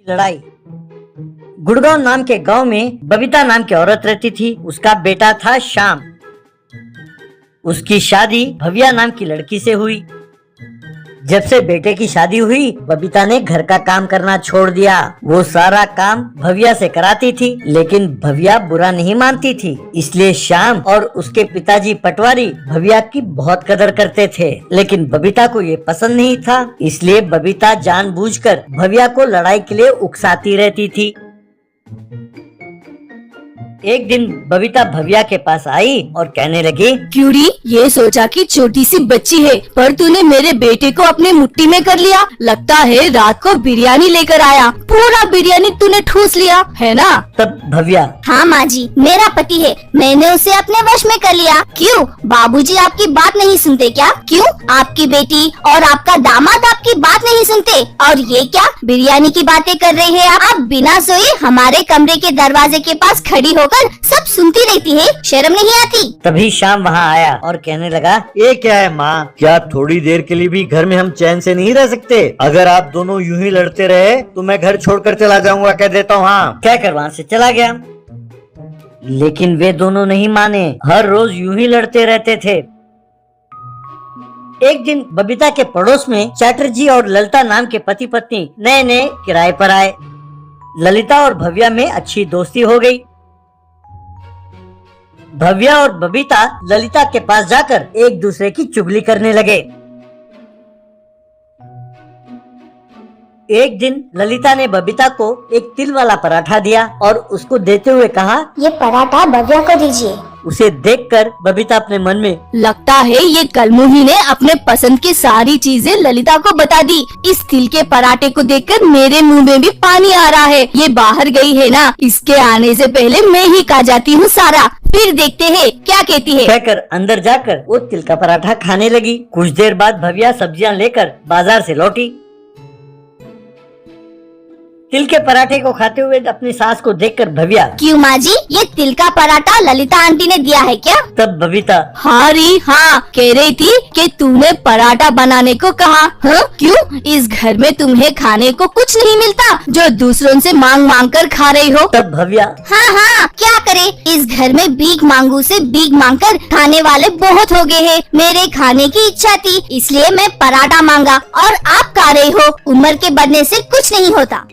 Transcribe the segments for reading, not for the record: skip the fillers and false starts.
लड़ाई। गुड़गांव नाम के गांव में बबीता नाम की औरत रहती थी। उसका बेटा था श्याम। उसकी शादी भव्या नाम की लड़की से हुई। जब से बेटे की शादी हुई, बबीता ने घर का काम करना छोड़ दिया। वो सारा काम भव्या से कराती थी, लेकिन भव्या बुरा नहीं मानती थी। इसलिए श्याम और उसके पिताजी पटवारी भव्या की बहुत कदर करते थे, लेकिन बबीता को ये पसंद नहीं था। इसलिए बबीता जानबूझकर भव्या को लड़ाई के लिए उकसाती रहती थी। एक दिन बबीता भव्या के पास आई और कहने लगी, क्यूरी, ये सोचा कि छोटी सी बच्ची है, पर तूने मेरे बेटे को अपने मुट्ठी में कर लिया। लगता है रात को बिरयानी लेकर आया, पूरा बिरयानी तूने ठूस लिया है ना? तब भव्या, हाँ माँ जी, मेरा पति है, मैंने उसे अपने वश में कर लिया। क्यों बाबूजी आपकी बात नहीं सुनते क्या? क्यों आपकी बेटी और आपका दामाद आपकी बात नहीं सुनते? और ये क्या बिरयानी की बातें कर रहे हैं आप बिना सोए हमारे कमरे के दरवाजे के पास खड़ी होकर सब सुनती रहती है, शर्म नहीं आती? तभी श्याम वहाँ आया और कहने लगा, ये क्या है माँ? क्या थोड़ी देर के लिए भी घर में हम चैन से नहीं रह सकते? अगर आप दोनों यूं ही लड़ते रहे तो मैं घर छोड़कर चला जाऊंगा, कह देता हूँ। हाँ, कहकर वहाँ से चला गया। लेकिन वे दोनों नहीं माने, हर रोज यूं ही लड़ते रहते थे। एक दिन बबीता के पड़ोस में चैटर्जी और ललिता नाम के पति पत्नी नए नए किराए पर आए। ललिता और भव्या में अच्छी दोस्ती हो गई। भव्या और बबीता ललिता के पास जाकर एक दूसरे की चुगली करने लगे। एक दिन ललिता ने बबीता को एक तिल वाला पराठा दिया और उसको देते हुए कहा, ये पराठा भव्या को दीजिए। उसे देखकर बबीता अपने मन में, लगता है ये कलमुही ने अपने पसंद की सारी चीजें ललिता को बता दी। इस तिल के पराठे को देखकर मेरे मुंह में भी पानी आ रहा है। ये बाहर गई है ना, इसके आने से पहले मैं ही खा जाती हूँ सारा, फिर देखते हैं क्या कहती है। कहकर अंदर जाकर वो तिल का पराठा खाने लगी। कुछ देर बाद भव्या सब्जियां लेकर बाजार से लौटी। तिल के पराठे को खाते हुए अपनी सास को देखकर भव्या, क्यों माँ जी, ये तिल का पराठा ललिता आंटी ने दिया है क्या? तब बबीता, हाँ री हाँ, कह रही थी कि तूने पराठा बनाने को कहा। हाँ, क्यों इस घर में तुम्हें खाने को कुछ नहीं मिलता जो दूसरों से मांग मांग कर खा रही हो? तब भव्या, हाँ हाँ, क्या करे, इस घर में भीख मांगू से भीख मांगकर खाने वाले बहुत हो गए हैं। मेरे खाने की इच्छा थी, इसलिए मैं पराठा मांगा और आप खा रहे हो। उम्र के बढ़ने से कुछ नहीं होता।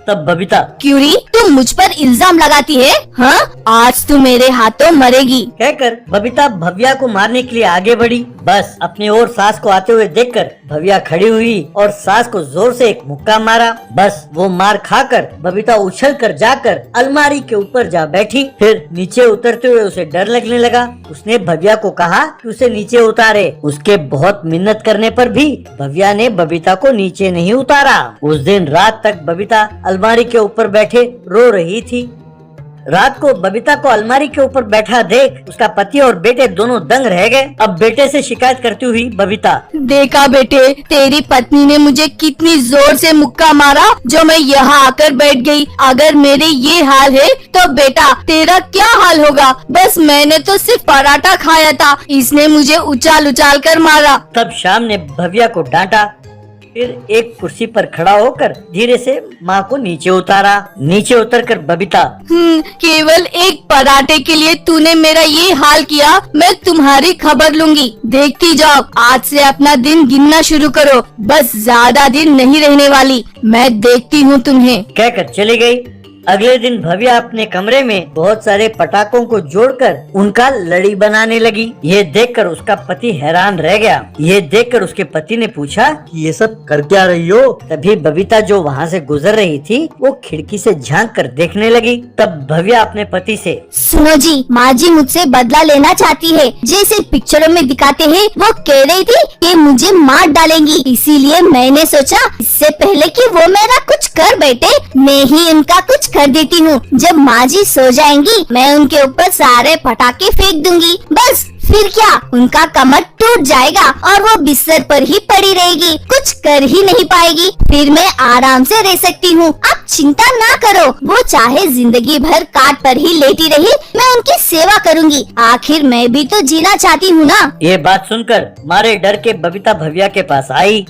तब बबीता, क्यूरी, तुम मुझ पर इल्जाम लगाती है? हाँ, आज तू मेरे हाथों मरेगी। कहकर बबीता भव्या को मारने के लिए आगे बढ़ी। बस अपनी ओर सास को आते हुए देखकर भव्या खड़ी हुई और सास को जोर से एक मुक्का मारा। बस वो मार खाकर बबीता उछलकर जाकर अलमारी के ऊपर जा बैठी। फिर नीचे उतरते हुए उसे डर लगने लगा। उसने भव्या को कहा कि उसे नीचे उतारे। उसके बहुत मिन्नत करने पर भी भव्या ने बबीता को नीचे नहीं उतारा। उस दिन रात तक बबीता अलमारी के ऊपर बैठे रो रही थी। रात को बबीता को अलमारी के ऊपर बैठा देख उसका पति और बेटे दोनों दंग रह गए। अब बेटे से शिकायत करती हुई बबीता, देखा बेटे, तेरी पत्नी ने मुझे कितनी जोर से मुक्का मारा जो मैं यहाँ आकर बैठ गई। अगर मेरे ये हाल है तो बेटा तेरा क्या हाल होगा? बस मैंने तो सिर्फ पराठा खाया था, इसने मुझे उछाल उछाल कर मारा। तब श्याम ने भव्या को डांटा। फिर एक कुर्सी पर खड़ा होकर धीरे से माँ को नीचे उतारा। नीचे उतरकर बबीता, केवल एक पराठे के लिए तूने मेरा ये हाल किया, मैं तुम्हारी खबर लूंगी। देखती जाओ, आज से अपना दिन गिनना शुरू करो। बस ज्यादा दिन नहीं रहने वाली, मैं देखती हूँ तुम्हें। कहकर चली गई। अगले दिन भव्या अपने कमरे में बहुत सारे पटाखों को जोड़कर उनका लड़ी बनाने लगी। ये देखकर उसका पति हैरान रह गया। ये देखकर उसके पति ने पूछा, ये सब कर क्या रही हो? तभी बबीता जो वहाँ से गुजर रही थी वो खिड़की से झांक कर देखने लगी। तब भव्या अपने पति से, सुनो जी, माँ जी मुझसे बदला लेना चाहती है, जैसे पिक्चरों में दिखाते हैं। वो कह रही थी कि मुझे मार डालेंगी, इसीलिए मैंने सोचा इससे पहले कि वो मेरा कुछ कर बैठे, मैं ही उनका कुछ कर देती हूँ। जब माँ जी सो जाएंगी मैं उनके ऊपर सारे पटाखे फेंक दूंगी। बस फिर क्या, उनका कमर टूट जाएगा और वो बिस्तर पर ही पड़ी रहेगी, कुछ कर ही नहीं पाएगी। फिर मैं आराम से रह सकती हूँ। आप चिंता ना करो, वो चाहे जिंदगी भर काट पर ही लेटी रही, मैं उनकी सेवा करूँगी। आखिर मैं भी तो जीना चाहती हूँ ना। ये बात सुनकर मारे डर के बबीता भव्या के पास आई।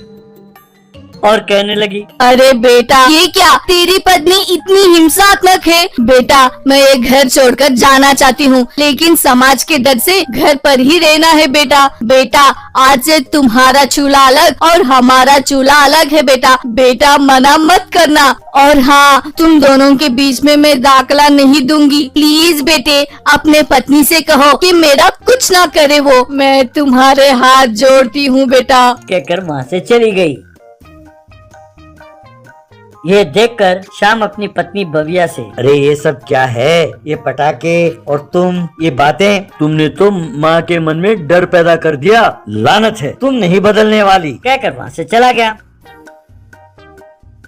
और कहने लगी, अरे बेटा ये क्या, तेरी पत्नी इतनी हिंसात्मक है। बेटा मैं ये घर छोड़कर जाना चाहती हूँ, लेकिन समाज के डर से घर पर ही रहना है बेटा। बेटा आज से तुम्हारा चूल्हा अलग और हमारा चूल्हा अलग है बेटा। बेटा मना मत करना, और हाँ तुम दोनों के बीच में मैं दाखला नहीं दूंगी। प्लीज बेटे अपने पत्नी से कहो कि मेरा कुछ ना करे वो, मैं तुम्हारे हाथ जोड़ती हूँ बेटा। कहकर वहाँ से चली गई। ये देखकर श्याम अपनी पत्नी भव्या से, अरे ये सब क्या है, ये पटाखे और तुम, ये बातें, तुमने तो माँ के मन में डर पैदा कर दिया। लानत है, तुम नहीं बदलने वाली। कहकर वहाँ से चला गया।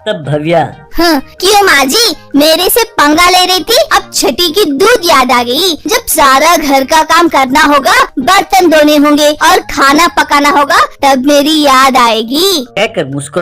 तब भव्या, हाँ, क्यों माँ जी मेरे से पंगा ले रही थी? अब छठी की दूध याद आ गई। जब सारा घर का काम करना होगा, बर्तन धोने होंगे और खाना पकाना होगा, तब मेरी याद आएगी। कहकर मुस्कुरा